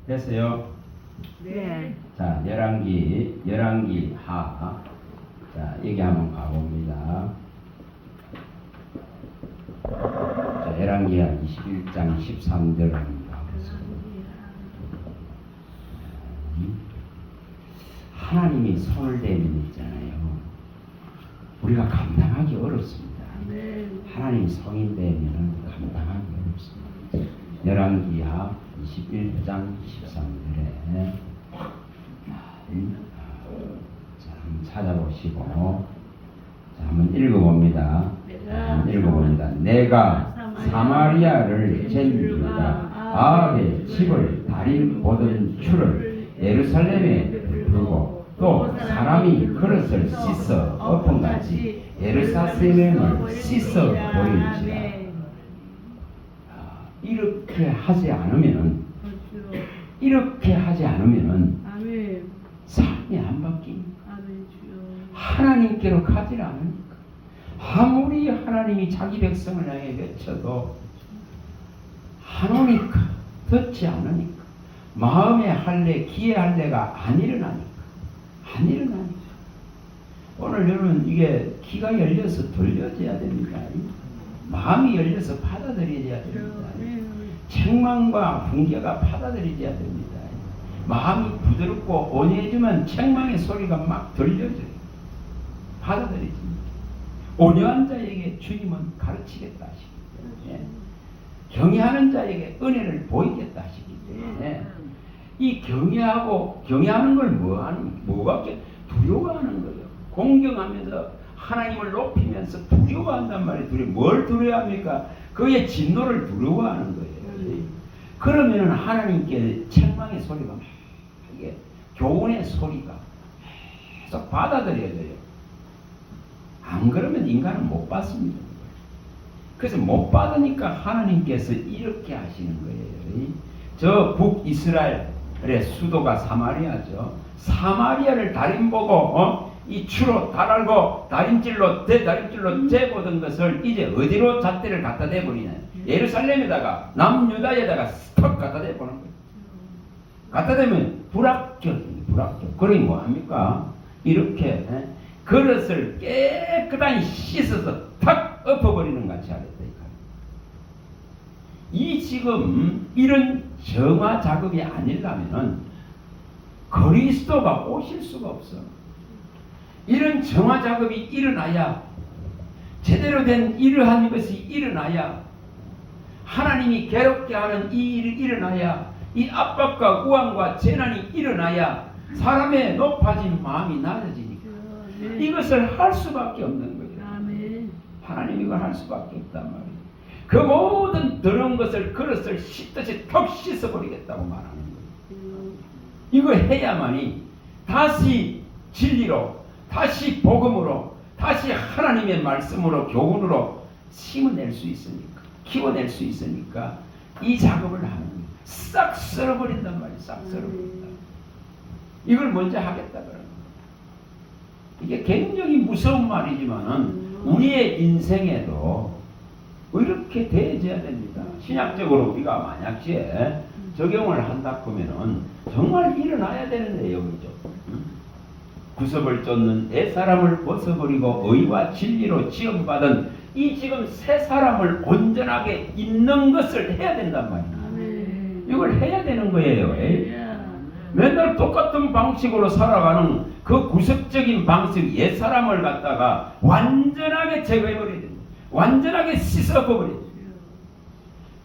됐어요? 네. 자, 열왕기 하. 자, 여기 한번 가봅니다. 자, 열왕기 하 21장 13절 합니다. 하나님이 손을 대면 있잖아요. 우리가 감당하기 어렵습니다. 하나님이 성인 되면 감당하기 어렵습니다. 열왕기하 21장 13절에 자, 한번 찾아보시고 자, 한번 읽어봅니다. 내가 사마리아를 잰 아합의 집을 달인 보던 추를 예루살렘에 베풀고 또 사람이 그릇을 씻어 엎은같이 예루살렘을 씻어 버릴지라. 이렇게 하지 않으면은 삶이 안 바뀝니다. 하나님께로 가지 않으니까. 아무리 하나님이 자기 백성을 향해 외쳐도 안 오니까, 듣지 않으니까, 마음의 할례, 기의 할례가 안 일어나니까. 오늘 여러분, 이게 귀가 열려서 들려져야 됩니다. 마음이 열려서 받아들여야 됩니다. 책망과 훈계가 받아들여야 됩니다. 마음이 부드럽고 온유해지면 책망의 소리가 막 들려져요. 받아들여집니다. 온유한 자에게 주님은 가르치겠다 하시기 때문에, 경외하는 자에게 은혜를 보이겠다 하시기 때문에, 이 경외하는 걸 뭐가 두려워하는 거예요. 공경하면서 하나님을 높이면서 두려워한단 말이에요. 뭘 두려워합니까? 그의 진노를 두려워하는 거예요. 그러면은 하나님께 책망의 소리가 막 이게 교훈의 소리가 계속 받아들여져요. 안 그러면 인간은 못 받습니다. 그래서 못 받으니까 하나님께서 이렇게 하시는 거예요. 저 북이스라엘의 수도가 사마리아죠. 사마리아를 달인 보고 이 추로 달알고 다림질로 재보던 것을 이제 어디로 잣대를 갖다 대버리냐. 예루살렘에다가 남유다에다가 스톱 갖다 대보는 거예요. 갖다 대면 불합격. 그러니 뭐합니까? 이렇게 그릇을 깨끗하게 씻어서 탁 엎어버리는 같이 하겠다. 이 지금 이런 정화 작업이 아니라면은 그리스도가 오실 수가 없어. 이런 정화 작업이 일어나야, 제대로 된 이러한 것이 일어나야, 하나님이 괴롭게 하는 이 일이 일어나야, 이 압박과 우환과 재난이 일어나야 사람의 높아진 마음이 낮아지니까 이것을 할 수밖에 없는 거예요. 하나님 이걸 할 수밖에 없단 말이에요. 그 모든 더러운 것을 그릇을 씻듯이 턱 씻어버리겠다고 말하는 거예요. 이거 해야만이 다시 진리로, 다시 복음으로, 다시 하나님의 말씀으로, 교훈으로 심어낼 수 있으니까, 키워낼 수 있으니까 이 작업을 하는 거예요. 싹 썰어버린단 말이에요. 싹 썰어버린다. 이걸 먼저 하겠다 그러는 거예요. 이게 굉장히 무서운 말이지만은 우리의 인생에도 이렇게 되어져야 됩니다. 신약적으로 우리가 만약에 적용을 한다 그러면은 정말 일어나야 되는 내용이죠. 구섭을 쫓는 내 사람을 벗어버리고 의와 진리로 지음받은 이 지금 새 사람을 온전하게 있는 것을 해야 된단 말이에요. 이걸 해야 되는 거예요. 맨날 똑같은 방식으로 살아가는 그 구습적인 방식, 옛 사람을 갖다가 완전하게 제거해버려야 됩니다. 완전하게 씻어버려야 돼요.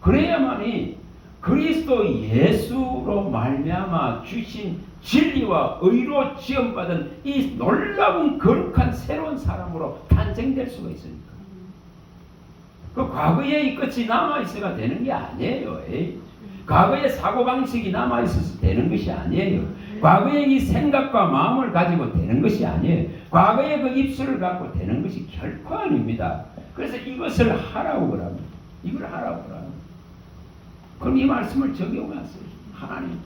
그래야만이 그리스도 예수로 말미암아 주신 진리와 의로 지음받은 이 놀라운 거룩한 새로운 사람으로 탄생될 수가 있으니까. 그 과거의 끝이 남아있어야 되는 게 아니에요. 과거의 사고방식이 남아있어서 되는 것이 아니에요. 과거의 이 생각과 마음을 가지고 되는 것이 아니에요. 과거의 그 입술을 갖고 되는 것이 결코 아닙니다. 그래서 이것을 하라고 그럽니다. 이걸 하라고 그럽니다. 그럼 이 말씀을 적용하세요. 하나님,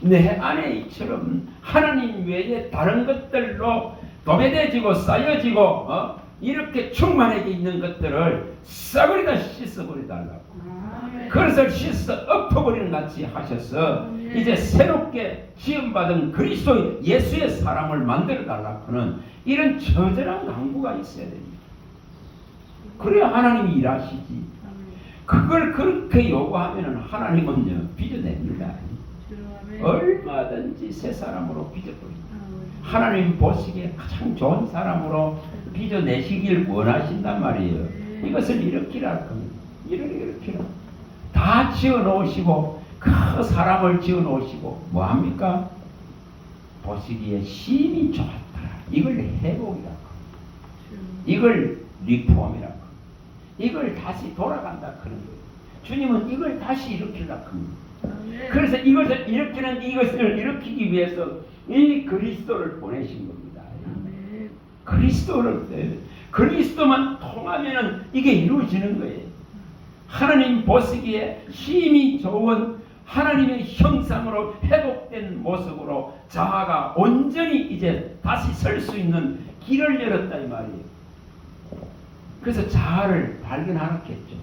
내 안에 이처럼 하나님 외에 다른 것들로 도배되어지고 쌓여지고 이렇게 충만하게 있는 것들을 싹을 다 씻어버리달라고. 그것을 씻어 엎어버리는 같이 하셔서 이제 새롭게 지음받은 그리스도 예수의 사람을 만들어 달라고 하는 이런 처절한 강구가 있어야 됩니다. 그래야 하나님이 일하시지. 그걸 그렇게 요구하면 하나님은요 빚어냅니다. 얼마든지 새 사람으로 빚어버립니다. 하나님 보시기에 가장 좋은 사람으로 빚어내시길 원하신단 말이에요. 이것을 일으키라 겁니다. 일으키라. 다 지어놓으시고 그 사람을 지어놓으시고 뭐합니까? 보시기에 심히 좋았더라. 이걸 회복이라고, 이걸 리폼이라고, 이걸 다시 돌아간다 그런 거예요. 주님은 이걸 다시 일으키려고 합니다. 그래서 이것을 일으키는, 이것을 일으키기 위해서 이 그리스도를 보내신 겁니다. 그리스도만 통하면은 이게 이루어지는 거예요. 하나님 보시기에 힘이 좋은 하나님의 형상으로 회복된 모습으로 자아가 온전히 이제 다시 설 수 있는 길을 열었다 이 말이에요. 그래서 자아를 발견하겠죠.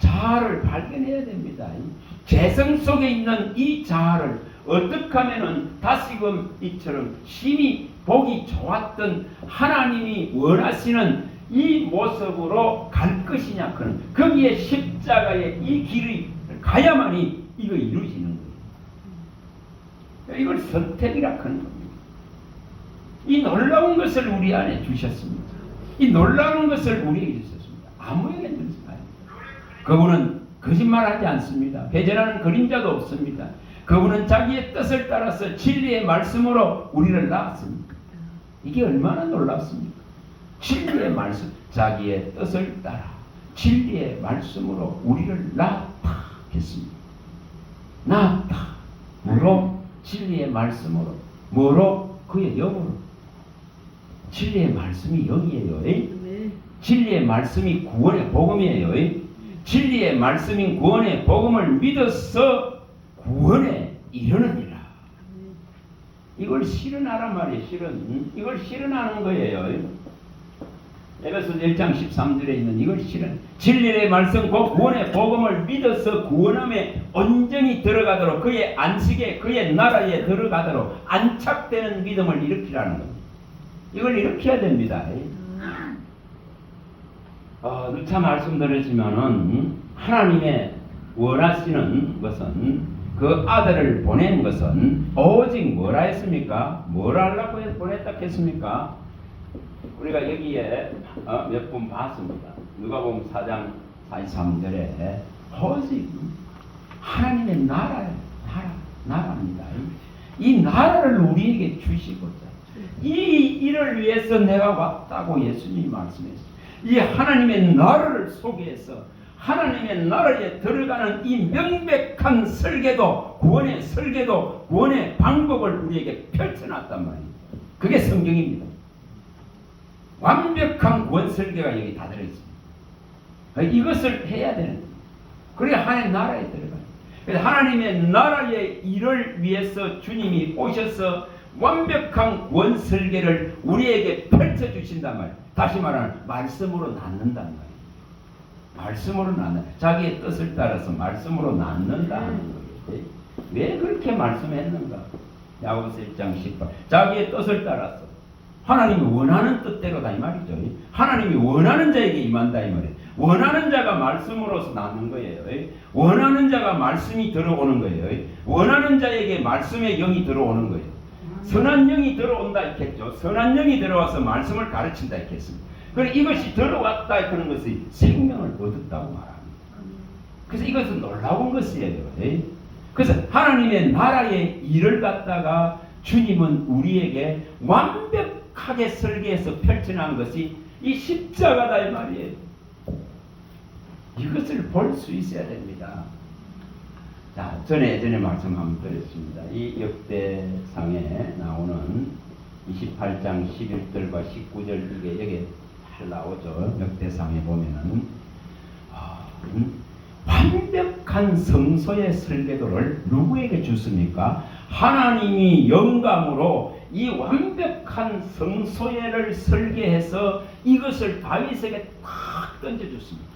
자아를 발견해야 됩니다. 재성 속에 있는 이 자아를 어떻게 하면은 다시금 이처럼 심히 보기 좋았던 하나님이 원하시는 이 모습으로 갈 것이냐, 그는 거기에 십자가의 이 길이 가야만이 이거 이루어지는 거예요. 이걸 선택이라 하는 겁니다. 이 놀라운 것을 우리 안에 주셨습니다. 이 놀라운 것을 우리에게 주셨습니다. 아무에게 주지 마요. 그분은 거짓말하지 않습니다. 배제하는 그림자도 없습니다. 그분은 자기의 뜻을 따라서 진리의 말씀으로 우리를 낳았습니다. 이게 얼마나 놀랍습니까? 진리의 말씀, 자기의 뜻을 따라 진리의 말씀으로 우리를 낳았다 했습니다. 낳았다. 뭐로? 진리의 말씀으로. 뭐로? 그의 영으로. 진리의 말씀이 영이에요. 진리의 말씀이 구원의 복음이에요. 진리의 말씀인 구원의 복음을 믿어서 구원에 이르느니라. 이걸 실현하란 말이에요. 이걸 실현하는 거예요. 에베소 1장 13절에 있는 이걸 실현. 진리의 말씀 곧 구원의 복음을 믿어서 구원함에 온전히 들어가도록, 그의 안식에 그의 나라에 들어가도록 안착되는 믿음을 일으키라는 겁니다. 이걸 일으켜야 됩니다. 누차 말씀드렸지만은 하나님의 원하시는 것은, 그 아들을 보낸 것은 오직 뭐라 했습니까? 뭘 하려고 보냈다 했습니까? 우리가 여기에 몇 번 봤습니다. 누가복음 4장 43절에 오직 하나님의 나라입니다. 이 나라를 우리에게 주시고자, 이 일을 위해서 내가 왔다고 예수님이 말씀했어요. 이 하나님의 나라를 소개해서 하나님의 나라에 들어가는 이 명백한 설계도, 구원의 설계도, 구원의 방법을 우리에게 펼쳐놨단 말이에요. 그게 성경입니다. 완벽한 구원 설계가 여기 다 들어있습니다. 이것을 해야 되는 거예요. 그래야 하나님의 나라에 들어가요. 그래서 하나님의 나라의 일을 위해서 주님이 오셔서 완벽한 구원 설계를 우리에게 펼쳐주신단 말이에요. 다시 말하면 말씀으로 낳는단 말이에요. 말씀으로 낳는, 자기의 뜻을 따라서 말씀으로 낳는다는 거예요. 왜 그렇게 말씀했는가? 야고보서 1장 18. 자기의 뜻을 따라서 하나님이 원하는 뜻대로다 이 말이죠. 하나님이 원하는 자에게 임한다 이 말이에요. 원하는 자가 말씀으로서 낳는 거예요. 원하는 자가 말씀이 들어오는 거예요. 원하는 자에게 말씀의 영이 들어오는 거예요. 선한 영이 들어온다 했겠죠. 선한 영이 들어와서 말씀을 가르친다 했겠습니다. 그래서 이것이 들어왔다 그런 것이 생명을 얻었다고 말합니다. 그래서 이것은 놀라운 것이에요. 그래서 하나님의 나라의 일을 갖다가 주님은 우리에게 완벽하게 설계해서 펼쳐놓은 것이 이 십자가다 이 말이에요. 이것을 볼 수 있어야 됩니다. 자, 예전에 말씀 한번 드렸습니다. 이 역대상에 나오는 28장 11절과 19절 이게 여기 잘 나오죠. 역대상에 보면은 완벽한 성소의 설계도를 누구에게 줬습니까? 하나님이 영광으로 이 완벽한 성소예를 설계해서 이것을 다윗에게 탁 던져줬습니다.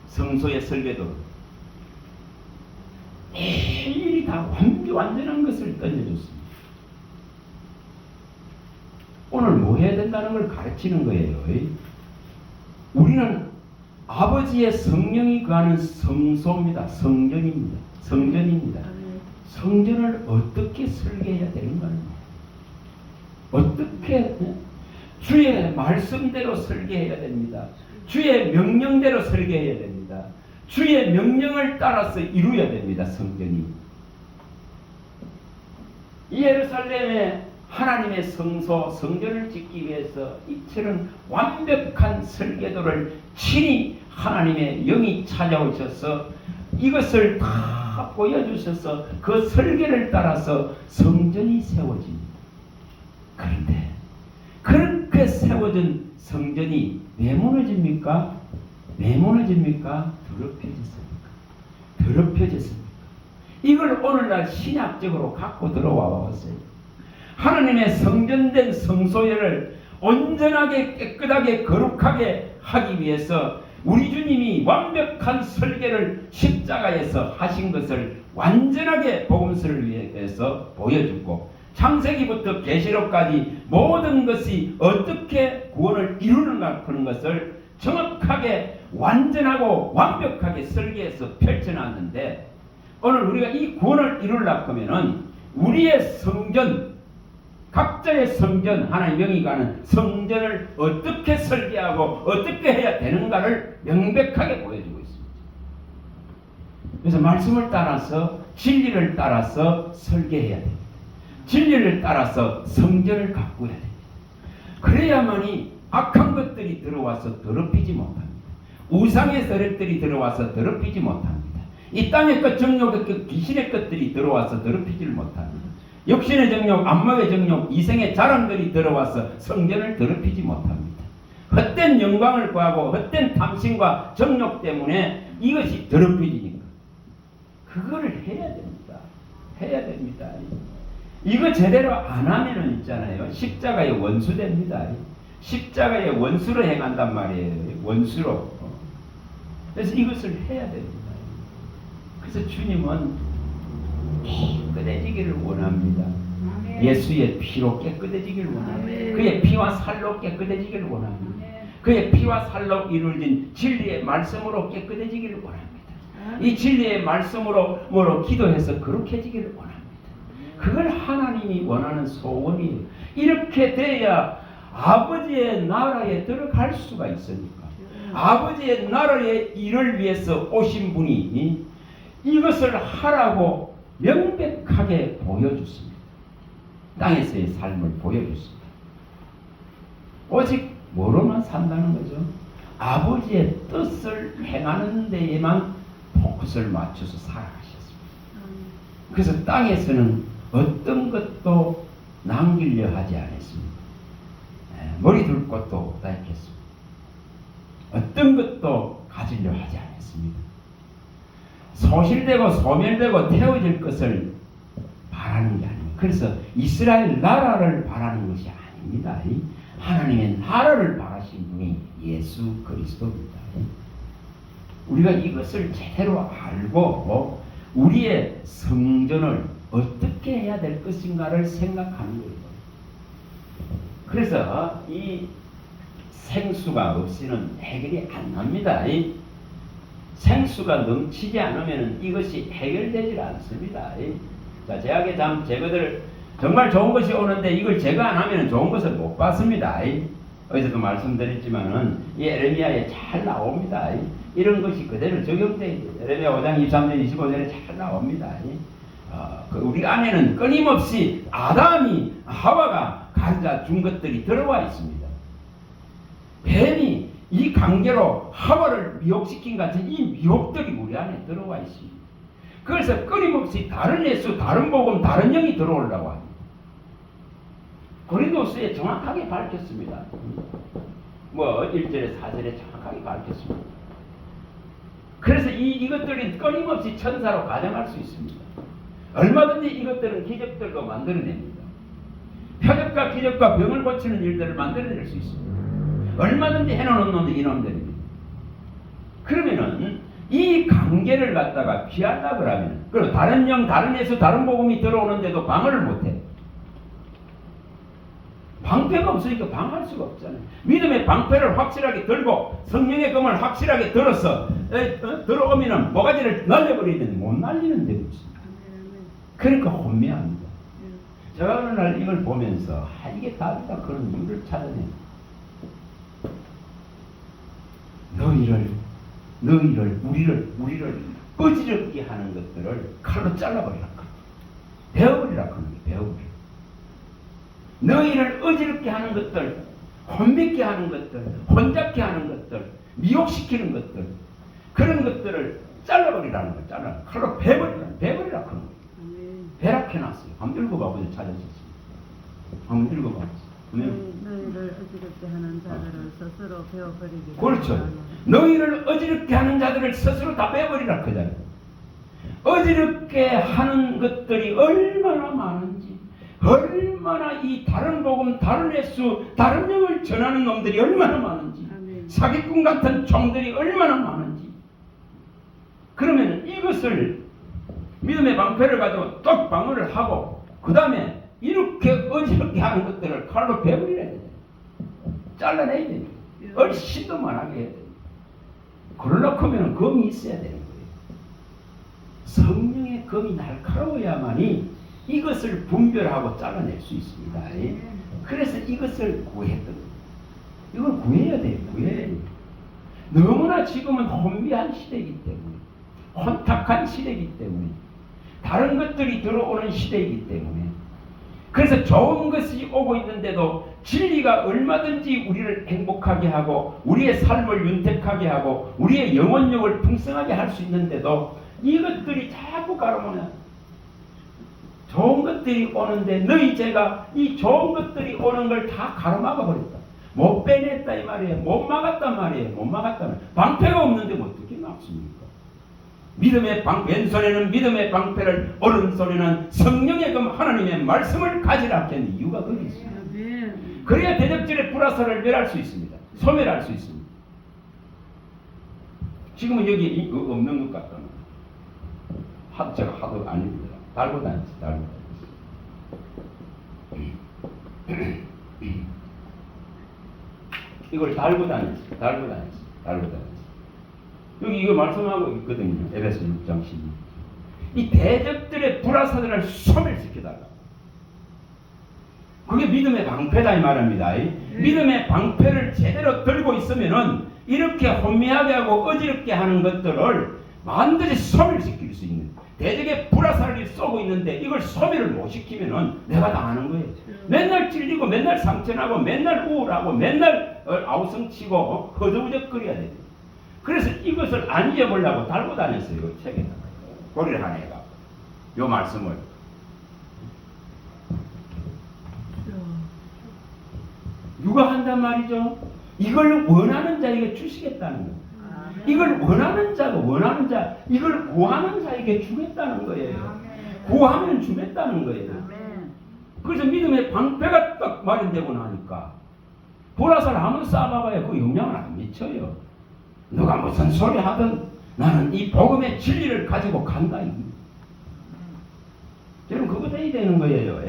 성소의 설계도 일일이 다 완전한 것을 던져줬습니다. 오늘 뭐 해야 된다는 걸 가르치는 거예요. 우리는 아버지의 성령이 거하는 성소입니다. 성전입니다. 성전입니다. 성전을 어떻게 설계해야 되는가요? 어떻게 주의 말씀대로 설계해야 됩니다. 주의 명령대로 설계해야 됩니다. 주의 명령을 따라서 이루어야 됩니다. 성전이. 예루살렘에 하나님의 성소, 성전을 짓기 위해서 이처럼 완벽한 설계도를 친히 하나님의 영이 찾아오셔서 이것을 다 보여주셔서 그 설계를 따라서 성전이 세워집니다. 그런데 그렇게 세워진 성전이 왜 무너집니까? 왜 무너집니까? 더럽혀졌습니까? 더럽혀졌습니까? 이걸 오늘날 신약적으로 갖고 들어와 봤어요. 하나님의 성전된 성소회를 온전하게 깨끗하게 거룩하게 하기 위해서 우리 주님이 완벽한 설계를 십자가에서 하신 것을 완전하게 복음서를 위해서 보여주고 창세기부터 계시록까지 모든 것이 어떻게 구원을 이루는가 하는 것을 정확하게 완전하고 완벽하게 설계해서 펼쳐놨는데 오늘 우리가 이 구원을 이루려고 하면은 우리의 성전 각자의 성전, 하나님 명이 가는 성전을 어떻게 설계하고 어떻게 해야 되는가를 명백하게 보여주고 있습니다. 그래서 말씀을 따라서 진리를 따라서 설계해야 됩니다. 진리를 따라서 성전을 가꾸어야 됩니다. 그래야만이 악한 것들이 들어와서 더럽히지 못합니다. 우상의 세력들이 들어와서 더럽히지 못합니다. 이 땅의 것, 정욕의 것, 귀신의 것들이 들어와서 더럽히지를 못합니다. 육신의 정욕, 안목의 정욕, 이생의 자랑들이 들어와서 성전을 더럽히지 못합니다. 헛된 영광을 구하고 헛된 탐심과 정욕 때문에 이것이 더럽혀지니까 그거를 해야 됩니다. 해야 됩니다. 이거 제대로 안 하면은 있잖아요. 십자가의 원수 됩니다. 십자가의 원수로 행한단 말이에요. 원수로. 그래서 이것을 해야 됩니다. 그래서 주님은 깨끗해지기를 원합니다. 예수의 피로 깨끗해지기를 원합니다. 그의 피와 살로 깨끗해지기를 원합니다. 그의 피와 살로 이루어진 진리의 말씀으로 깨끗해지기를 원합니다. 이 진리의 말씀으로 기도해서 거룩해지기를 원합니다. 그걸 하나님이 원하는 소원이에요. 이렇게 돼야 아버지의 나라에 들어갈 수가 있으니까. 아버지의 나라의 일을 위해서 오신 분이 이것을 하라고 명백하게 보여줬습니다. 땅에서의 삶을 보여줬습니다. 오직 뭐로만 산다는 거죠? 아버지의 뜻을 행하는 데에만 포커스를 맞춰서 살아가셨습니다. 그래서 땅에서는 어떤 것도 남기려 하지 않았습니다. 머리 둘 것도 없다 했겠습니다. 어떤 것도 가지려 하지 않았습니다. 소실되고 소멸되고 태워질 것을 바라는 게 아닙니다. 그래서 이스라엘 나라를 바라는 것이 아닙니다. 하나님의 나라를 바라신 분이 예수 그리스도입니다. 우리가 이것을 제대로 알고 우리의 성전을 어떻게 해야 될 것인가를 생각하는 거예요. 그래서 이 생수가 없이는 해결이 안 납니다. 생수가 넘치지 않으면 이것이 해결되질 않습니다. 자, 제약의 잠 제거들 정말 좋은 것이 오는데 이걸 제거 안 하면 좋은 것을 못 받습니다. 어제도 말씀드렸지만은 이 에레미야에 잘 나옵니다. 이런 것이 그대로 적용돼야 돼요. 에레미야 5장 23절 25절에 잘 나옵니다. 우리 안에는 끊임없이 아담이 하와가 가르쳐 준 것들이 들어와 있습니다. 뱀이 이 관계로 하와를 미혹시킨 같은 이 미혹들이 우리 안에 들어와 있습니다. 그래서 끊임없이 다른 예수, 다른 복음, 다른 영이 들어오려고 합니다. 고린도서에 정확하게 밝혔습니다. 1절에 4절에 정확하게 밝혔습니다. 그래서 이것들이 끊임없이 천사로 가정할 수 있습니다. 얼마든지 이것들은 기적들로 만들어냅니다. 표적과 기적과 병을 고치는 일들을 만들어낼 수 있습니다. 얼마든지 해놓은 놈들이 이놈들입니다. 그러면은 이 관계를 갖다가 피하려 그러면, 그리고 다른 영, 다른 예수, 다른 복음이 들어오는데도 방어를 못해. 방패가 없으니까 방어할 수가 없잖아요. 믿음의 방패를 확실하게 들고 성령의 검을 확실하게 들어서 들어오면은 모가지를 날려버려야 되는데 못 날리는 데가 있습니다. 그러니까 혼미합니다. 제가 어느 날 이걸 보면서 이게 다르다 그런 이유를 찾아내요. 우리를 어지럽게 하는 것들을 칼로 잘라버리라. 베어버리라 하는 거예요. 베어버리라. 너희를 어지럽게 하는 것들, 혼미게 하는 것들, 혼잡게 하는 것들, 미혹시키는 것들, 그런 것들을 잘라버리라는 거예요. 잘라. 칼로 베버리라 하는 거예요. 배락해놨어요. 한번 읽어봐보세요. 찾아주셨습니다. 한번 읽어봐보세요. 너희를 어지럽게 하는 자들을 스스로 베어버리기. 그렇죠. 너희를 어지럽게 하는 자들을 스스로 다 베어버리라 그잖아요. 어지럽게 하는 것들이 얼마나 많은지, 얼마나 이 다른 복음, 다른 예수, 다른 영을 전하는 놈들이 얼마나 많은지, 아멘. 사기꾼 같은 종들이 얼마나 많은지. 그러면 이것을 믿음의 방패를 가지고 똑 방어를 하고, 그 다음에 이렇게 어지럽게 하는 것들을 칼로 베어버려야 돼요. 잘라내야 돼요. 얼씬도 만하게 해야 돼요. 그러려고 하면 검이 있어야 되는 거예요. 성령의 검이 날카로워야만이 이것을 분별하고 잘라낼 수 있습니다. 그래서 이것을 구했던 거예요. 이걸 구해야 돼요. 구해야 돼요. 너무나 지금은 혼미한 시대이기 때문에, 혼탁한 시대이기 때문에, 다른 것들이 들어오는 시대이기 때문에, 그래서 좋은 것이 오고 있는데도 진리가 얼마든지 우리를 행복하게 하고 우리의 삶을 윤택하게 하고 우리의 영혼력을 풍성하게 할 수 있는데도 이것들이 자꾸 가로막아. 좋은 것들이 오는데 너희 제가 이 좋은 것들이 오는 걸 다 가로막아 버렸다. 못 빼냈다 이 말이에요. 못 막았단 말이에요. 못 막았단 말이에요. 방패가 없는데 어떻게 막습니까? 왼손에는 믿음의 방패를, 오른손에는 성령의 검 하나님의 말씀을 가지라 하는 이유가 거기 있습니다. 그래야 대적질의 불화살을 멸할 수 있습니다. 소멸할 수 있습니다. 지금은 여기 없는 것 같다. 제가 하도 아닙니다. 달고 다니지. 이걸 달고 다니지. 여기 이거 말씀하고 있거든요. 에베소 6장 12. 이 대적들의 불화살을 소멸시켜달라. 그게 믿음의 방패다 이 말입니다. 믿음의 방패를 제대로 들고 있으면은 이렇게 혼미하게 하고 어지럽게 하는 것들을 반드시 소멸시킬 수 있는, 대적의 불화살이 쏘고 있는데 이걸 소멸을 못 시키면은 내가 당하는 거예요. 맨날 찔리고 맨날 상처나고 맨날 우울하고 맨날 아우성치고 허저우적거려야 돼요. 그래서 이것을 안 잊어보려고 달고 다녔어요. 이 책에다가 고리를 하나 해가 요 말씀을. 누가 한단 말이죠? 이걸 원하는 자에게 주시겠다는 거예요. 이걸 원하는 자, 이걸 구하는 자에게 주겠다는 거예요. 구하면 주겠다는 거예요. 그래서 믿음의 방패가 딱 마련되고 나니까 보라살 한번 쏴봐봐야 그 영향을 안 미쳐요. 누가 무슨 소리 하든 나는 이 복음의 진리를 가지고 간다. 여러분 그거 돼야 되는 거예요.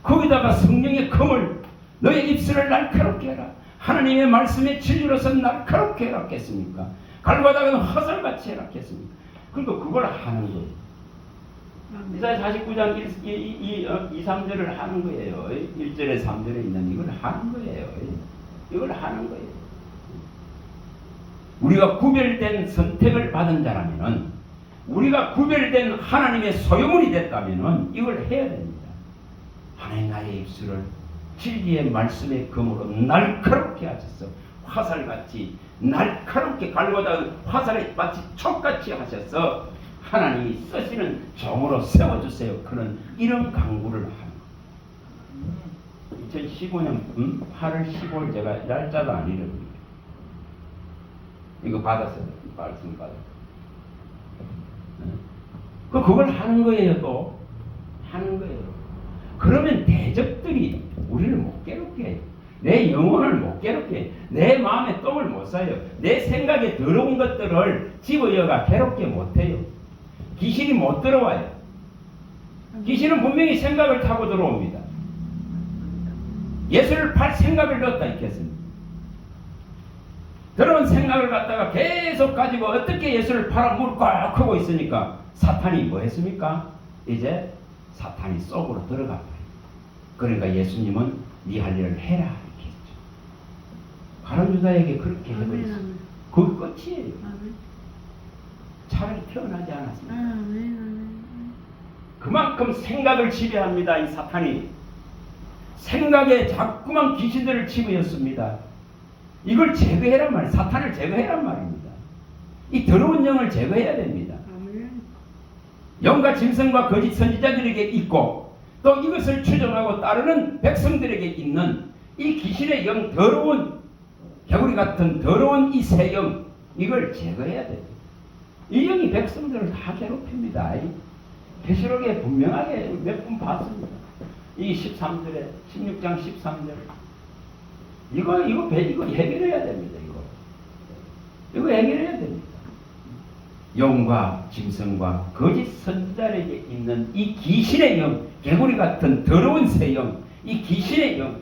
거기다가 성령의 검을 너의 입술을 날카롭게 해라. 하나님의 말씀의 진리로서 날카롭게 해라겠습니까? 갈바닥은 화살같이 해라겠습니까? 그러니까 그걸 하는 거예요. 이사야 49장 2, 3절을 하는 거예요. 1절에 3절에 있는 이걸 하는 거예요. 이걸 하는 거예요. 우리가 구별된 선택을 받은 자라면은, 우리가 구별된 하나님의 소유물이 됐다면은 이걸 해야 됩니다. 하나님 나의 입술을 진리의 말씀의 검으로 날카롭게 하셔서 화살같이 날카롭게 갈고다 화살에 마치 촉같이 하셔서 하나님이 쓰시는 종으로 세워주세요. 그런 이런 강구를 하는 2015년 8월 15일 제가 날짜도 안 잃어버립니다. 이거 받았어요. 말씀 받았어요. 그걸 하는 거예요. 또 하는 거예요. 그러면 대적들이 우리를 못 괴롭게 해요. 내 영혼을 못 괴롭게 해요. 내 마음에 똥을 못 싸요. 내 생각에 더러운 것들을 집어여가 괴롭게 못해요. 귀신이 못 들어와요. 귀신은 분명히 생각을 타고 들어옵니다. 예수를 팔 생각을 넣었다 있겠습니다. 그런 생각을 갖다가 계속 가지고 어떻게 예수를 팔아 무릎 꽉 하고 있으니까 사탄이 뭐 했습니까? 이제 사탄이 속으로 들어가 버려요. 그러니까 예수님은 네 할 일을 해라 이렇게 했죠. 가룟 유다에게 그렇게 해버렸어요. 그 끝이에요. 차라리 태어나지 않았습니다. 그만큼 생각을 지배합니다. 이 사탄이 생각에 자꾸만 귀신들을 집어였습니다. 이걸 제거해란 말이에요. 사탄을 제거해란 말입니다. 이 더러운 영을 제거해야 됩니다. 영과 짐승과 거짓 선지자들에게 있고 또 이것을 추종하고 따르는 백성들에게 있는 이 귀신의 영, 더러운 개구리 같은 더러운 이 새 영, 이걸 제거해야 돼요. 이 영이 백성들을 다 괴롭힙니다. 계시록에 분명하게 몇 번 봤습니다. 이 13절에 16장 13절 이거 해결해야 됩니다. 이거 해결해야 됩니다. 영과 짐승과 거짓 선지자에게 있는 이 귀신의 영, 개구리 같은 더러운 새 영, 이 귀신의 영,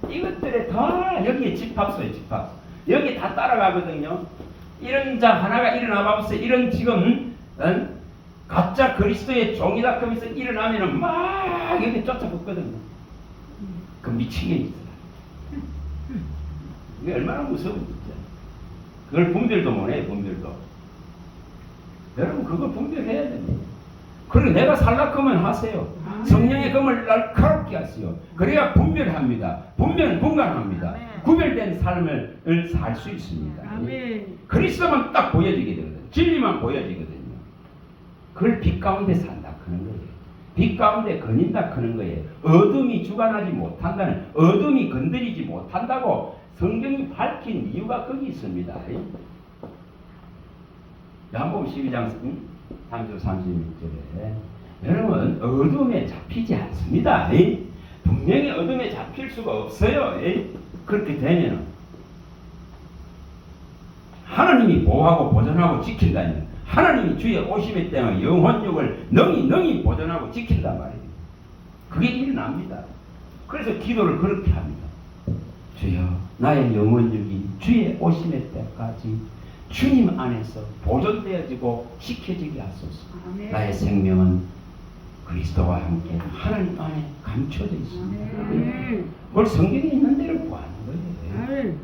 이것들에 다 여기에 집합소에 집합소. 여기 다 따라가거든요. 이런 자 하나가 일어나 보세요. 이런 지금 가짜 그리스도의 종이다 하면서 일어나면은 막 여기 쫓아붙거든요. 그 미치게 있어요. 이게 얼마나 무서운지. 그걸 분별도 못해요. 분별도. 여러분 그거 분별해야 됩니다. 그리고 내가 살라크면 하세요. 성령의 검을 날카롭게 하세요. 그래야 분별합니다. 분별은 분간합니다. 구별된 삶을 살 수 있습니다. 그리스도만 딱 보여지게 되거든요. 진리만 보여지거든요. 그걸 빛 가운데 산다 하는 거예요. 빛 가운데 거닌다 하는 거예요. 어둠이 주관하지 못한다는, 어둠이 건드리지 못한다고 성경이 밝힌 이유가 거기 있습니다. 야고보 12장 3절 36절에 여러분 어둠에 잡히지 않습니다. 분명히 어둠에 잡힐 수가 없어요. 그렇게 되면 하나님이 보호하고 보존하고 지킨다면 하나님이 주의 오심의 때와 영혼육을 능히 보존하고 지킨단 말이에요. 그게 일어납니다. 그래서 기도를 그렇게 합니다. 주여 나의 영혼육이 주의 오심의 때까지 주님 안에서 보존되어지고 지켜지게 하소서. 아멘. 나의 생명은 그리스도와 함께 하나님 안에 감춰져 있습니다. 그걸 성경에 있는 대로 구하는 거예요.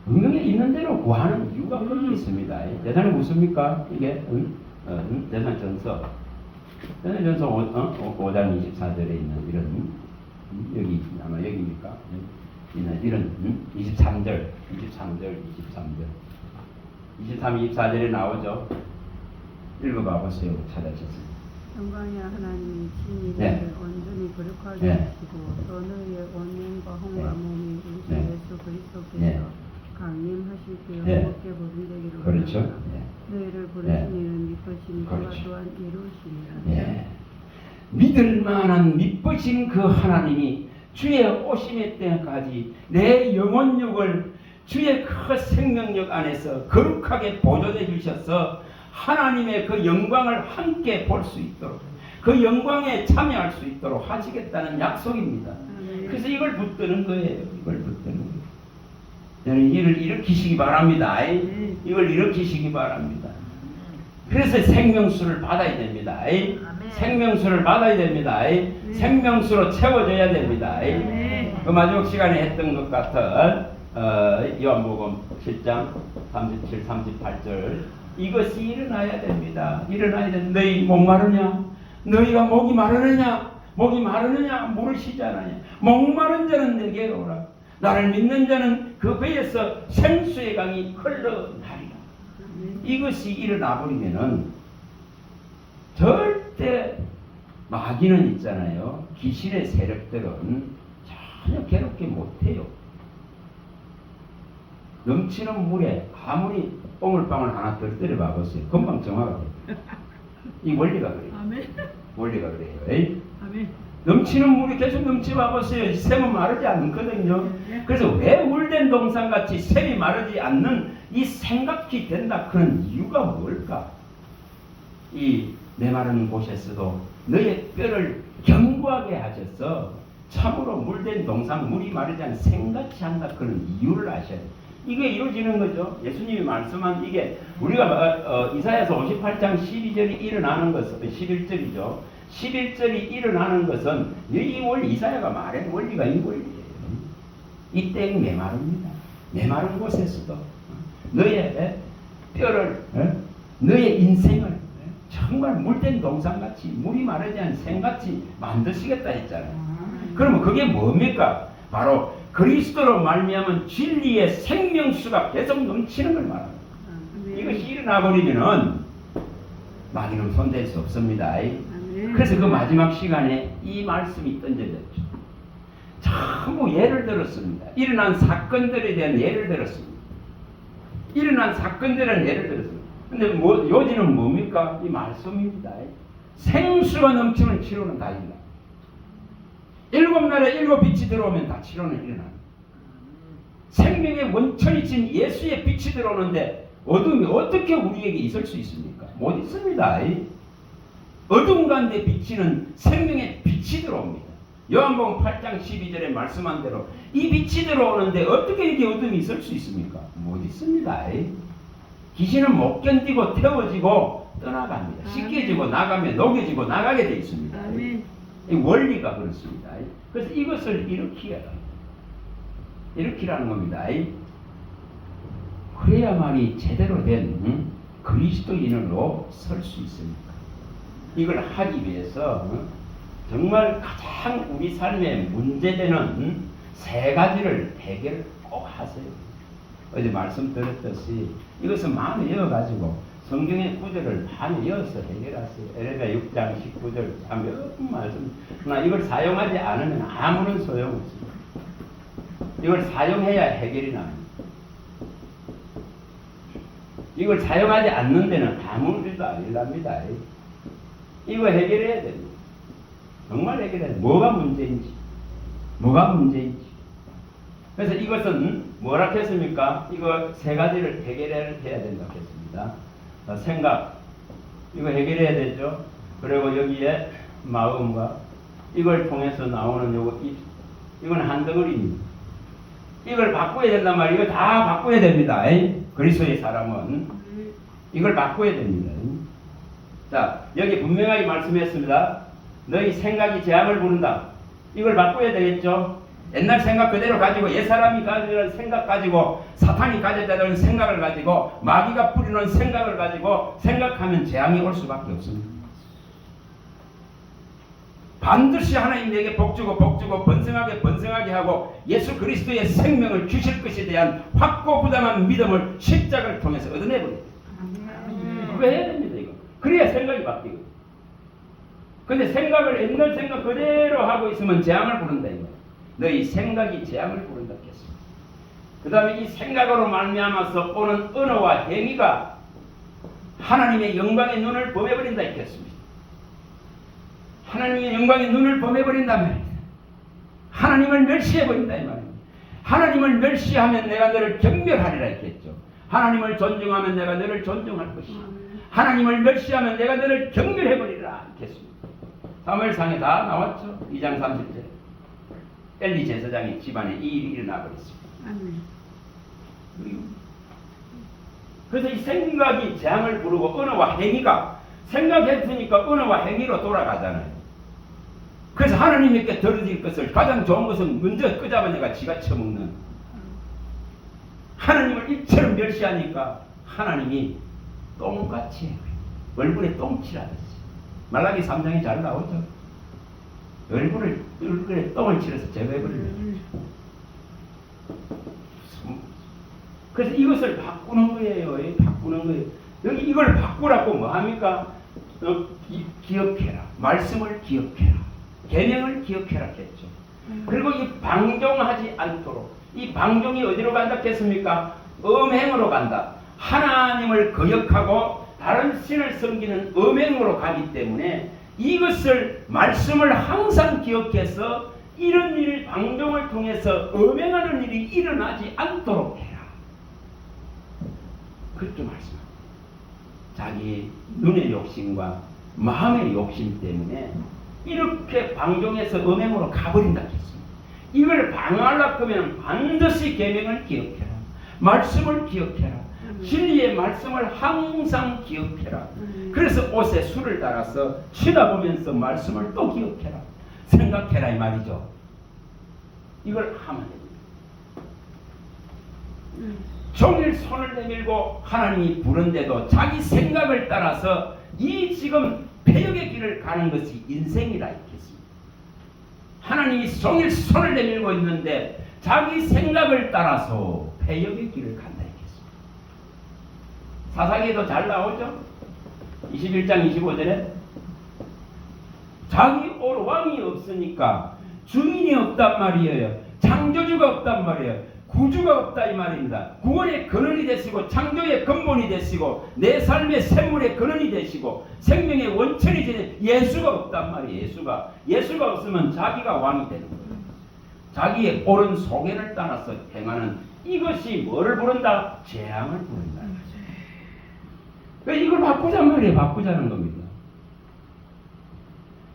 성경에 있는 대로 구하는 이유가 거기 있습니다. 대단히 무섭습니까? 이게 대산전서 5장 24절에 있는 이런 여기 아마 여기입니까? 이런 23절 23, 24절에 나오죠. 읽어봐 보세요. 찾아주세요. 영광의 하나님이 진리를 온전히 거룩하게 하시고 또 너희의 원념과 혼과 몸이 우리 주 예수 그리스도께서 강림하실 때에 복게 보존되기를 그렇죠. 너희를 부르신 이는 믿으신 그와 또한 이루시니라. 믿을 만한 믿으신 그 하나님이 주의 오심의 때까지 내 영혼력을 주의 그 생명력 안에서 거룩하게 보존해 주셔서 하나님의 그 영광을 함께 볼 수 있도록 그 영광에 참여할 수 있도록 하시겠다는 약속입니다. 그래서 이걸 붙드는 거예요. 이걸 붙드는 거예요. 저는 이를 일으키시기 바랍니다. 이걸 일으키시기 바랍니다. 그래서 생명수를 받아야 됩니다. 생명수를 받아야 됩니다. 생명수로 채워져야 됩니다. 그 마지막 시간에 했던 것 같은 요한복음 7장 37, 38절 이것이 일어나야 됩니다. 일어나야 됩니다. 너희 목마르냐? 너희가 목이 마르느냐? 목이 마르느냐? 물으시잖아요. 목마른 자는 내게로 오라. 나를 믿는 자는 그 배에서 생수의 강이 흘러나리라. 이것이 일어나 버리면은 절대 마귀는 있잖아요. 귀신의 세력들은 전혀 괴롭게 못해요. 넘치는 물에 아무리 뽕을빵을 하나 더 때려봐 보세요. 금방 정화가 돼요. 이 원리가 그래요. 아멘. 원리가 그래요. 에이? 아멘. 넘치는 물이 계속 넘치와 보세요. 샘은 마르지 않거든요. 그래서 왜 물된 동산같이 샘이 마르지 않는 이 생각이 된다. 그런 이유가 뭘까? 이 메마른 곳에서도 너의 뼈를 견고하게 하셔서 참으로 물된 동산 물이 마르지 않는 생각이 한다. 그런 이유를 아셔야 돼요. 이게 이루어지는 거죠. 예수님이 말씀한 이게 우리가 이사야서 58장 12절이 일어나는 것은 11절이죠. 11절이 일어나는 것은 이사야가 말한 원리가 이 원리예요. 이때 메마릅니다. 메마른 곳에서도 너의 뼈를 너의 인생을 정말 물된 동산같이 물이 마르지 않은 생같이 만드시겠다 했잖아요. 그러면 그게 뭡니까? 바로 그리스도로 말미암은 진리의 생명수가 계속 넘치는 걸 말합니다. 이것이 일어나 버리면은 마귀는 손댈 수 없습니다. 그래서 그 마지막 시간에 이 말씀이 던져졌죠. 전부 예를 들었습니다. 일어난 사건들에 대한 예를 들었습니다. 일어난 사건들은 예를 들었습니다. 근데 요지는 뭡니까? 이 말씀입니다. 생수가 넘치는 치료는 다 일어나. 7날에 7빛이 들어오면 다 치료는 일어납니다. 생명의 원천이 진 예수의 빛이 들어오는데 어둠이 어떻게 우리에게 있을 수 있습니까? 못 있습니다. 어둠 가운데 비치는 생명의 빛이 들어옵니다. 요한복음 8장 12절에 말씀한 대로 이 빛이 들어오는데 어떻게 이렇게 어둠이 있을 수 있습니까? 못 있습니다. 귀신은 못 견디고 태워지고 떠나갑니다. 씻겨지고 나가면 녹여지고 나가게 되어 있습니다. 이 원리가 그렇습니다. 그래서 이것을 일으키라는 겁니다. 그래야만이 제대로 된 그리스도인으로 설 수 있습니다. 이걸 하기 위해서 정말 가장 우리 삶에 문제되는 세 가지를 해결 꼭 하세요. 어제 말씀드렸듯이 이것은 마음에 이어가지고 성경의 구절을 반에 이어서 해결하세요. 에레미야 6장 19절 참 여러 말씀. 그러나 이걸 사용하지 않으면 아무런 소용없습니다. 이걸 사용해야 해결이 납니다. 이걸 사용하지 않는 데는 아무 일도 안 일납니다. 이거 해결해야 됩니다. 정말 해결해야 됩니다. 뭐가 문제인지. 그래서 이것은 뭐라 했습니까? 이거 세 가지를 해결해야 된다고 했습니다. 생각, 이거 해결해야 되죠. 그리고 여기에 마음과 이걸 통해서 나오는 요거 이건 한 덩어리입니다. 이걸 바꿔야 된단 말이에요. 이거 다 바꿔야 됩니다. 그리스도의 사람은 이걸 바꿔야 됩니다. 자, 여기 분명하게 말씀했습니다. 너희 생각이 재앙을 부른다. 이걸 바꿔야 되겠죠. 옛날 생각 그대로 가지고 옛사람이 가지는 생각 가지고 사탄이 가졌다는 생각을 가지고 마귀가 뿌리는 생각을 가지고 생각하면 재앙이 올 수밖에 없습니다. 반드시 하나님 내게 복주고 번성하게 하고 예수 그리스도의 생명을 주실 것에 대한 확고부당한 믿음을 십자가를 통해서 얻어내버립니다. 그거 해야 됩니다. 이거. 그래야 생각이 바뀌고. 근데 생각을 옛날 생각 그대로 하고 있으면 재앙을 부른다 이거. 너희 생각이 재앙을 부른다 했습니다. 그 다음에 이 생각으로 말미암아서 오는 언어와 행위가 하나님의 영광의 눈을 범해버린다 했습니다. 하나님의 영광의 눈을 범해버린다 말입니다. 하나님을 멸시해버린다 이 말입니다. 하나님을 멸시하면 내가 너를 경멸하리라 했겠죠. 하나님을 존중하면 내가 너를 존중할 것이다. 하나님을 멸시하면 내가 너를 경멸해버리라 했습니다. 사무엘상에 다 나왔죠. 2장 30절. 엘리 제사장의 집안에 이 일이 일어나 버렸습니다. 그래서 이 생각이 재앙을 부르고 언어와 행위가 생각했으니까 언어와 행위로 돌아가잖아요. 그래서 하나님께 들어질 것을 가장 좋은 것은 먼저 끄잡아내가 지가 처먹는 하나님을 이처럼 멸시하니까 하나님이 똥같이 얼굴에 똥칠하듯이 말라기 3장에 잘 나오죠. 얼굴에 똥을 칠해서 제거해버리는 그래서 이것을 바꾸는 거예요. 여기 이걸 바꾸라고 뭐 합니까? 기억해라. 말씀을 기억해라. 계명을 기억해라 했죠. 그리고 이 방종하지 않도록 이 방종이 어디로 간다 했습니까? 음행으로 간다. 하나님을 거역하고 다른 신을 섬기는 음행으로 가기 때문에 이것을 말씀을 항상 기억해서 이런 일 방종을 통해서 음행하는 일이 일어나지 않도록 해라. 그렇게 말씀합니다. 자기 눈의 욕심과 마음의 욕심 때문에 이렇게 방종해서 음행으로 가버린다 했습니다. 이걸 방어하려고 하면 반드시 계명을 기억해라. 말씀을 기억해라. 진리의 말씀을 항상 기억해라. 그래서 옷에 술을 따라서 쳐다보면서 말씀을 또 기억해라. 생각해라 이 말이죠. 이걸 하면 됩니다. 종일 손을 내밀고 하나님이 부른데도 자기 생각을 따라서 이 지금 폐역의 길을 가는 것이 인생이라 했겠습니다. 하나님이 종일 손을 내밀고 있는데 자기 생각을 따라서 폐역의 길을 간다 했겠습니다. 사사기에도 잘 나오죠. 21장 25절에 자기 왕이 없으니까 주인이 없단 말이에요. 창조주가 없단 말이에요. 구주가 없다 이 말입니다. 구원의 근원이 되시고 창조의 근본이 되시고 내 삶의 샘물의 근원이 되시고 생명의 원천이 되는 예수가 없단 말이에요. 예수가 없으면 자기가 왕이 되는 거예요. 자기의 옳은 소견을 따라서 행하는 이것이 뭐를 부른다? 재앙을 부른다. 이걸 바꾸자는 말이에요. 바꾸자는 겁니다.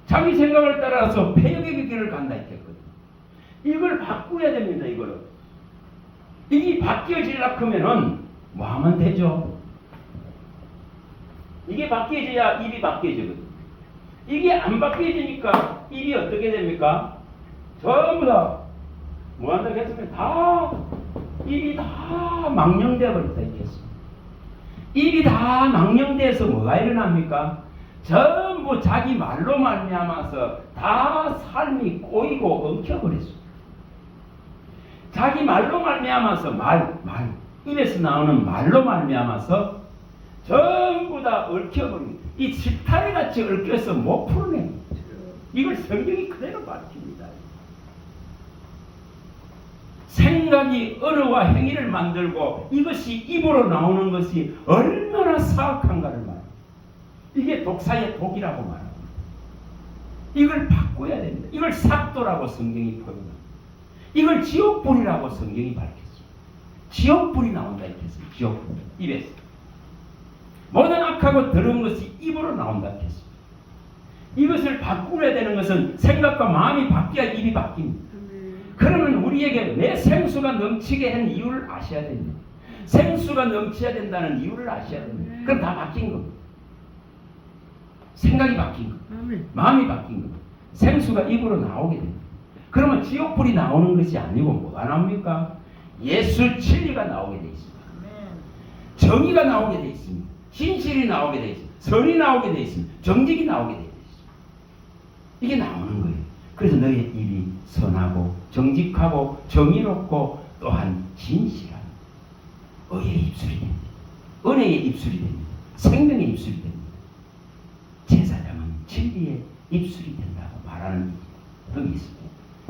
자기 생각을 따라서 폐역의 길을 간다 했거든요. 이걸 바꾸어야 됩니다. 이게 바뀌어지려고 하면은 뭐 하면 되죠? 이게 바뀌어져야 입이 바뀌어지거든요. 이게 안 바뀌어지니까 입이 어떻게 됩니까? 전부 다 뭐 한다고 했으면 다 입이 다 망령되어 버렸다 했겠습니다. 입이 다 망령돼서 뭐가 일어납니까? 전부 자기 말로 말미암아서 다 삶이 꼬이고 엉켜버렸습니다. 자기 말로 말미암아서 입에서 나오는 말로 말미암아서 전부 다 얽혀버립니다. 이 실타래같이 얽혀서 못 풀어냅니다. 이걸 성경이 그대로 밝힙니다. 생각이 언어와 행위를 만들고 이것이 입으로 나오는 것이 얼마나 사악한가를 말합니다. 이게 독사의 독이라고 말합니다. 이걸 바꿔야 됩니다. 이걸 삭도라고 성경이 표현합니다. 이걸 지옥불이라고 성경이 밝혔습니다. 지옥불이 나온다 했습니다. 지옥불. 입에서. 모든 악하고 더러운 것이 입으로 나온다 했습니다. 이것을 바꾸어야 되는 것은 생각과 마음이 바뀌어야 입이 바뀝니다. 그러면 우리에게 왜 생수가 넘치게 한 이유를 아셔야 됩니다. 생수가 넘쳐야 된다는 이유를 아셔야 됩니다. 그럼 다 바뀐 겁니다. 생각이 바뀐 겁니다. 마음이 바뀐 겁니다. 생수가 입으로 나오게 됩니다. 그러면 지옥불이 나오는 것이 아니고 뭐가 나옵니까? 예수 진리가 나오게 되어 있습니다. 정의가 나오게 되어 있습니다. 진실이 나오게 되어 있습니다. 선이 나오게 되어 있습니다. 정직이 나오게 되어 있습니다. 이게 나오는 거예요. 그래서 너의 입이 선하고 정직하고 정의롭고 또한 진실한 의의 입술이 됩니다. 은혜의 입술이 됩니다. 생명의 입술이 됩니다. 제사장은 진리의 입술이 된다고 말하는 것이 있습니다.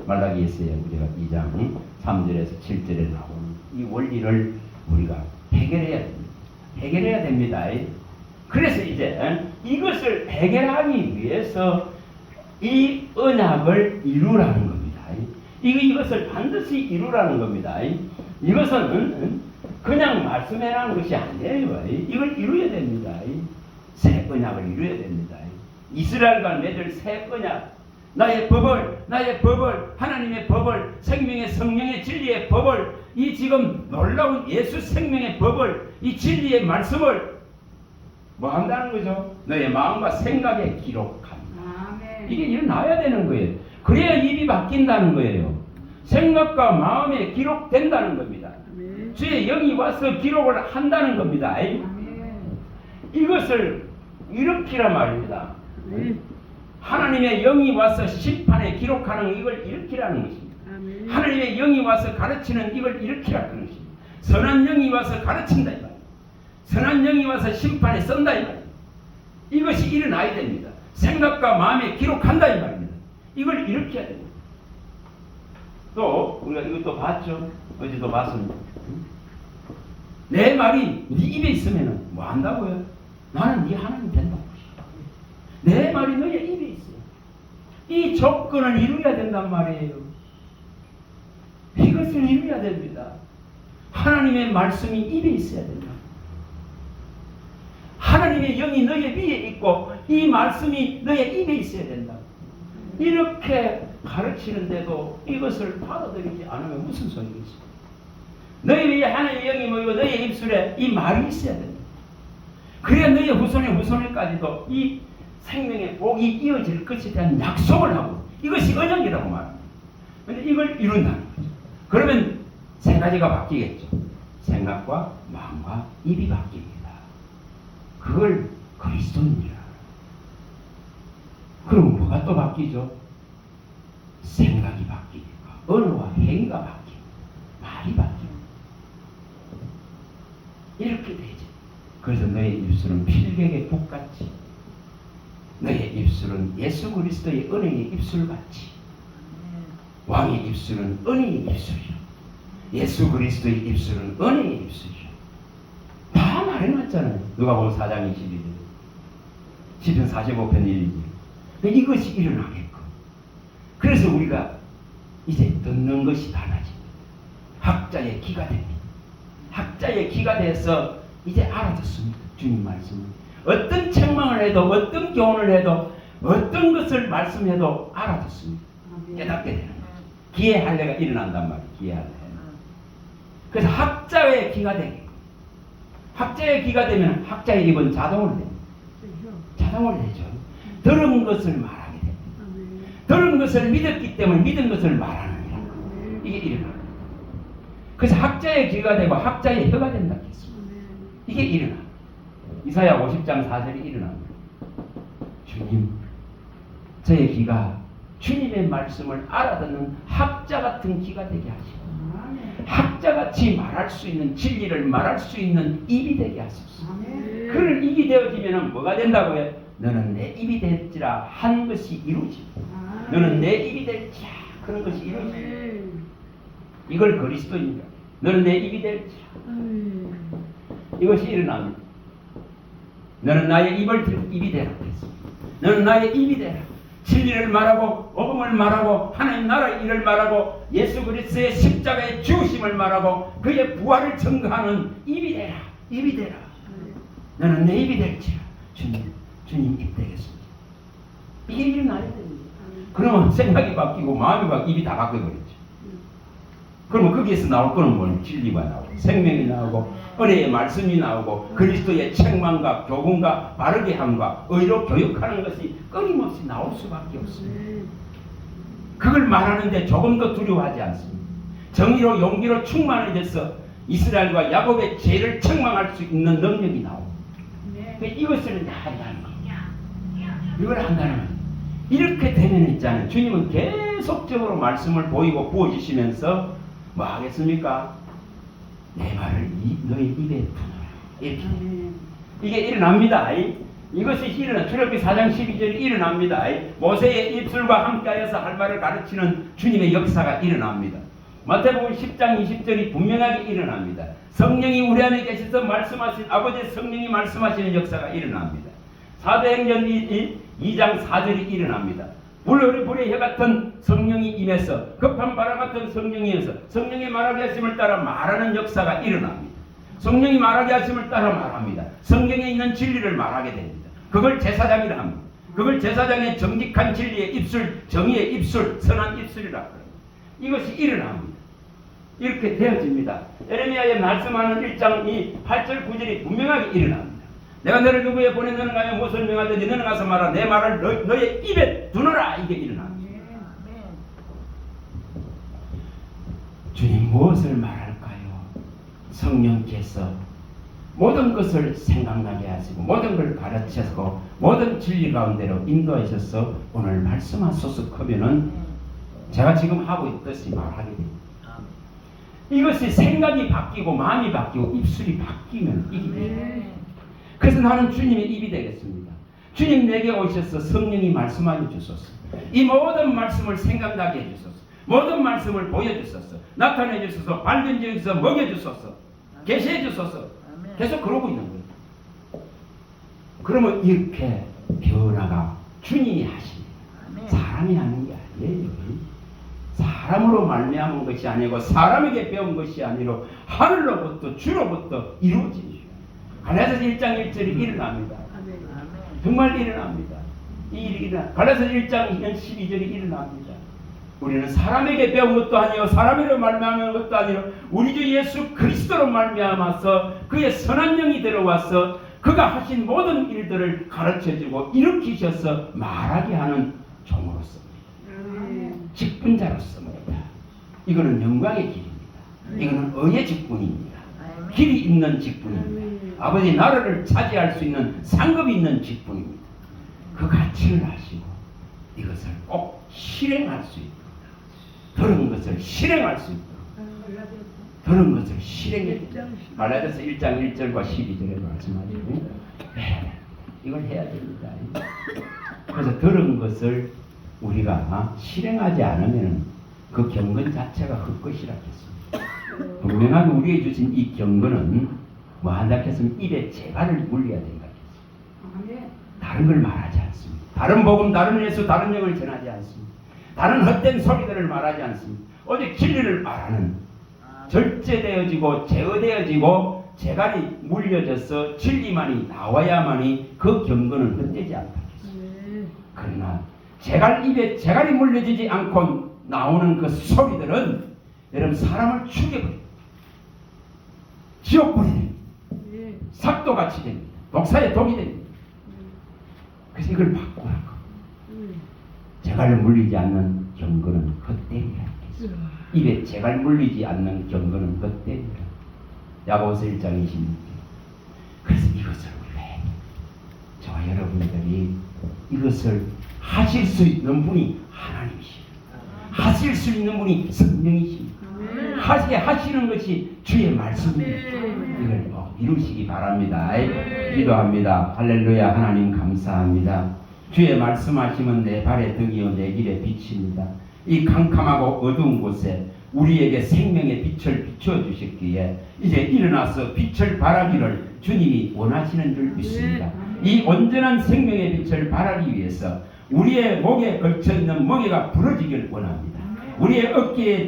말라기에서의 우리가 2장 3절에서 7절에 나오는 이 원리를 우리가 해결해야 됩니다. 그래서 이제 이것을 해결하기 위해서 이 언약을 이루라는 겁니다. 이것을 반드시 이루라는 겁니다. 이것은 그냥 말씀해라는 것이 아니에요. 이걸 이루어야 됩니다. 새 언약을 이루어야 됩니다. 이스라엘과 맺을 새 언약, 나의 법을 하나님의 법을 생명의 성령의 진리의 법을 이 지금 놀라운 예수 생명의 법을 이 진리의 말씀을 뭐 한다는 거죠? 너의 마음과 생각에 기록한다. 이게 일어나야 되는 거예요. 그래야 입이 바뀐다는 거예요. 생각과 마음에 기록된다는 겁니다. 주의 영이 와서 기록을 한다는 겁니다. 이것을 일으키란 말입니다. 하나님의 영이 와서 심판에 기록하는 이걸 일으키라는 것입니다. 하나님의 영이 와서 가르치는 이걸 일으키라는 것입니다. 선한 영이 와서 가르친다 이 말입니다. 선한 영이 와서 심판에 쓴다 이 말입니다. 이것이 일어나야 됩니다. 생각과 마음에 기록한다 이 말입니다. 이걸 일으켜야 됩니다. 또 우리가 이것도 봤죠. 어제도 봤습니다. 내 말이 네 입에 있으면 뭐 한다고요? 나는 네 하나님 된다고. 내 말이 너의 입에 이 조건을 이루어야 된단 말이에요. 이것을 이루어야 됩니다. 하나님의 말씀이 입에 있어야 된다. 하나님의 영이 너의 위에 있고 이 말씀이 너의 입에 있어야 된다. 이렇게 가르치는데도 이것을 받아들이지 않으면 무슨 소용이겠어? 너희 위에 하나님의 영이 모이고 너의 입술에 이 말이 있어야 된다. 그래야 너의 후손의 후손에까지도 이 생명의 복이 이어질 것에 대한 약속을 하고 이것이 언약이라고 말합니다. 그런데 이걸 이룬다는 거죠. 그러면 세 가지가 바뀌겠죠. 생각과 마음과 입이 바뀝니다. 그걸 그리스도인이라. 그럼 뭐가 또 바뀌죠? 생각이 바뀌니까 언어와 행위가 바뀌고 말이 바뀌고 이렇게 되죠. 그래서 너의 입술은 필경의 북같이 너의 입술은 예수 그리스도의 은혜의 입술같이 왕의 입술은 은혜의 입술이요 예수 그리스도의 입술은 은혜의 입술이요 다 말해놨잖아요. 누가복음 4장 22절 시편 45편 1절 이것이 일어나게끔 그래서 우리가 이제 듣는 것이 달라집니다. 학자의 기가 됩니다. 학자의 기가 돼서 이제 알아듣습니다. 주님 말씀을 어떤 책망을 해도 어떤 교훈을 해도 어떤 것을 말씀해도 알아듣습니다. 깨닫게 되는 거죠. 기의 할례가 일어난단 말이에요. 기의 할례. 그래서 학자의 기가 되게 학자의 기가 되면 학자의 입은 자동으로 됩니다. 자동으로 되죠. 들은 것을 말하게 됩니다. 들은 것을 믿었기 때문에 믿은 것을 말하는 거예요. 이게 일어납니다. 그래서 학자의 귀가 되고 학자의 혀가 된다 했습니다. 이게 일어납니다. 이사야 50장 4절이 일어납니다. 주님, 저의 귀가 주님의 말씀을 알아듣는 학자 같은 귀가 되게 하시고 학자같이 말할 수 있는 진리를 말할 수 있는 입이 되게 하소서. 그런 입이 되어지면 뭐가 된다고요? 너는 내 입이 될지라 한 것이 이루어집니다. 너는 내 입이 될지라 그런 것이 이루어집니다. 이걸 그리스도입니다. 너는 내 입이 될지라 이것이 일어납니다. 너는 나의 입이 되라 그랬습니다. 너는 나의 입이 되라. 진리를 말하고 복음을 말하고 하나님 나라의 일을 말하고 예수 그리스도의 십자가의 죽으심을 말하고 그의 부활을 증거하는 입이 되라. 입이 되라. 너는 내 입이 될지라. 주님 입 되겠습니다. 이게 일어나야 됩니다. 그러면 생각이 바뀌고 마음이 바뀌고 입이 다 바뀌어버렸죠. 그러면 거기에서 나올 거는 뭐냐? 진리가 나오고 생명이 나오고 은혜의 말씀이 나오고 그리스도의 책망과 교훈과 바르게 함과 의로 교육하는 것이 끊임없이 나올 수밖에 없습니다. 그걸 말하는데 조금도 두려워하지 않습니다. 정의로 용기로 충만해져서 이스라엘과 야곱의 죄를 책망할 수 있는 능력이 나옵니다. 이것을 한다는 겁니다. 이걸 한다는 겁니다. 이렇게 되면 있잖아요. 주님은 계속적으로 말씀을 보이고 부어주시면서 뭐 하겠습니까? 내 말을 너희 입에 두노라. 이렇게. 이게 일어납니다. 이것이 일어나. 출애굽기 4장 12절이 일어납니다. 모세의 입술과 함께하여서 할 말을 가르치는 주님의 역사가 일어납니다. 마태복음 10장 20절이 분명하게 일어납니다. 성령이 우리 안에 계셔서 말씀하신 아버지의 성령이 말씀하시는 역사가 일어납니다. 사도행전 2장 4절이 일어납니다. 불의 혀 같은 성령이 임해서 급한 바람 같은 성령이 임해서 성령이 말하게 하심을 따라 말하는 역사가 일어납니다. 성령이 말하게 하심을 따라 말합니다. 성경에 있는 진리를 말하게 됩니다. 그걸 제사장이라 합니다. 그걸 제사장의 정직한 진리의 입술, 정의의 입술, 선한 입술이라 합니다. 이것이 일어납니다. 이렇게 되어집니다. 예레미야에 말씀하는 1장 8절 9절이 분명하게 일어납니다. 내가 너를 누구에 보내느냐 하여 무엇을 명하든지 너는 가서 말하라. 내 말을 너의 입에 두노라. 이게 일어납니다. 주님 무엇을 말할까요? 성령께서 모든 것을 생각나게 하시고 모든 걸 가르치시고 모든 진리 가운데로 인도하셔서 오늘 말씀하소서 하면은 제가 지금 하고 있듯이 말하게 됩니다. 이것이 생각이 바뀌고 마음이 바뀌고 입술이 바뀌면 이게 됩니다. 그래서 나는 주님의 입이 되겠습니다. 주님 내게 오셔서 성령이 말씀하여 주소서. 이 모든 말씀을 생각나게 해주소서. 모든 말씀을 보여주소서. 나타내 주소서. 발견지어 주소서. 먹여주소서. 계시해 주소서. 계속 그러고 있는 거예요. 그러면 이렇게 변화가 주님이 하십니다. 사람이 하는 게 아니에요. 사람으로 말미암은 것이 아니고 사람에게 배운 것이 아니라 하늘로부터 주로부터 이루어진 줄. 갈라디아서 1장 1절이 일어납니다. 정말 일어납니다. 이 일이 일어나. 갈라디아서 1장 12절이 일어납니다. 우리는 사람에게 배운 것도 아니요 사람으로 말미암은 것도 아니요 우리 주 예수 그리스도로 말미암아서 그의 선한 영이 들어와서 그가 하신 모든 일들을 가르쳐주고 일으키셔서 말하게 하는 종으로서입니다. 직분자로서입니다. 이거는 영광의 길입니다. 이거는 의의 직분입니다. 길이 있는 직분입니다. 아버지 나라를 차지할 수 있는 상급이 있는 직분입니다. 그 가치를 아시고 이것을 꼭 실행할 수 있도록 들은 것을 실행할 수 있도록 들은 것을 실행해 갈라디아서 1장 1절과 12절에 말씀하시고 이걸 해야 됩니다. 그래서 들은 것을 우리가 실행하지 않으면 그 경건 자체가 헛것이라 했습니다. 분명하게 우리에게 주신 이 경건은 뭐 한다 했으면 입에 재갈을 물려야 된다 했습니다. 다른 걸 말하지 않습니다. 다른 복음, 다른 예수, 다른 영을 전하지 않습니다. 다른 헛된 소리들을 말하지 않습니다. 오직 진리를 말하는 절제되어지고 제어되어지고 재갈이 물려져서 진리만이 나와야만이 그 경건은 헛되지 않다 했습니다. 그러나 입에 재갈이 물려지지 않고 나오는 그 소리들은 여러분 사람을 죽여버립니다. 지옥불이 됩니다. 삭도같이 됩니다. 독사의 독이 됩니다. 그래서 이걸 바꾸라고. 재갈 물리지 않는 경건은 헛되리라. 입에 재갈 물리지 않는 경건은 헛되리라. 야고보서 1장 26절. 그래서 이것을 우리가 해야 됩니다. 저와 여러분들이 이것을 하실 수 있는 분이 하나님이십니다. 하실 수 있는 분이 성령이십니다. 하시는 것이 주의 말씀입니다. 이걸 이루시기 바랍니다. 기도합니다. 할렐루야. 하나님 감사합니다. 주의 말씀하시면 내 발의 등이요 내 길의 빛입니다. 이 캄캄하고 어두운 곳에 우리에게 생명의 빛을 비춰 주셨기에 이제 일어나서 빛을 발하기를 주님이 원하시는 줄 믿습니다. 이 온전한 생명의 빛을 발하기 위해서 우리의 목에 걸쳐있는 멍에가 부러지길 원합니다. 우리의 어깨에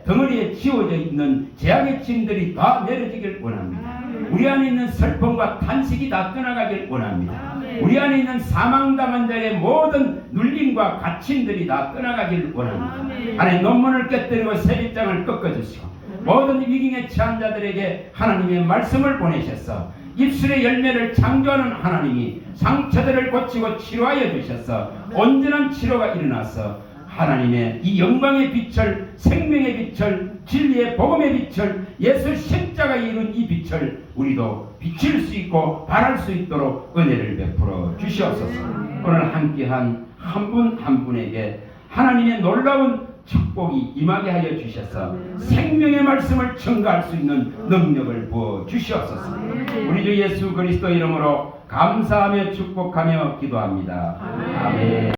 덩어리에 지워져 있는 죄악의 짐들이 다 내려지길 원합니다. 우리 안에 있는 슬픔과 탄식이 다 떠나가길 원합니다. 우리 안에 있는 사망당한 자의 모든 눌림과 갇힘들이 다 떠나가길 원합니다. 하나님 논문을 깨뜨리고 세빛장을 꺾어주시고 모든 위기에 처한 자들에게 하나님의 말씀을 보내셔서 입술의 열매를 창조하는 하나님이 상처들을 고치고 치료하여 주셔서 온전한 치료가 일어나서 하나님의 이 영광의 빛을, 생명의 빛을, 진리의 복음의 빛을, 예수 십자가 이룬 이 빛을 우리도 비칠 수 있고 발할 수 있도록 은혜를 베풀어 주시옵소서. 오늘 함께한 한 분 한 분에게 하나님의 놀라운 축복이 임하게 하여 주셔서 생명의 말씀을 증거할 수 있는 능력을 부어 주시옵소서. 우리 주 예수 그리스도 이름으로 감사하며 축복하며 기도합니다. 아멘.